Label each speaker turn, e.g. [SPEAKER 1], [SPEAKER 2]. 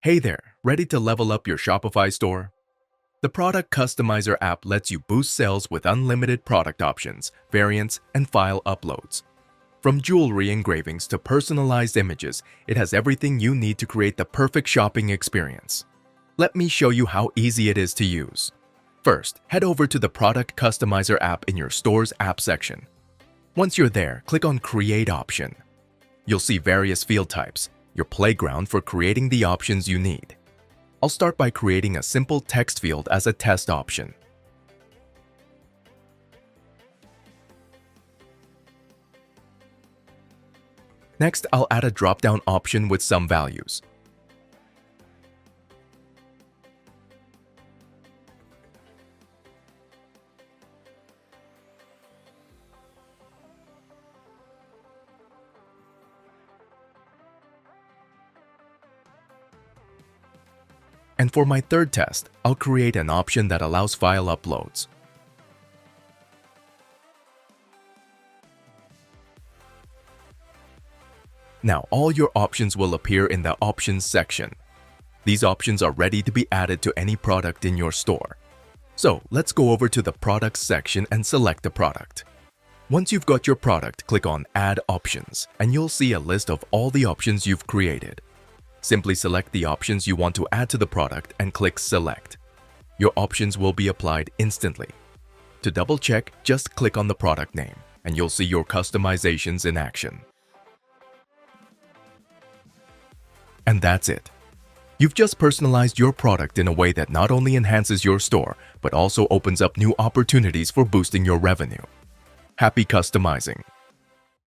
[SPEAKER 1] Hey there, ready to level up your Shopify store? The Product Customizer app lets you boost sales with unlimited product options, variants, and file uploads. From jewelry engravings to personalized images, it has everything you need to create the perfect shopping experience. Let me show you how easy it is to use. First, head over to the Product Customizer app in your store's app section. Once you're there, click on Create option. You'll see various field types, your playground for creating the options you need. I'll start by creating a simple text field as a test option. Next, I'll add a drop-down option with some values. And for my third test, I'll create an option that allows file uploads. Now, all your options will appear in the Options section. These options are ready to be added to any product in your store. So, let's go over to the Products section and select the product. Once you've got your product, click on Add Options, and you'll see a list of all the options you've created. Simply select the options you want to add to the product and click Select. Your options will be applied instantly. To double-check, just click on the product name, and you'll see your customizations in action. And that's it. You've just personalized your product in a way that not only enhances your store, but also opens up new opportunities for boosting your revenue. Happy customizing!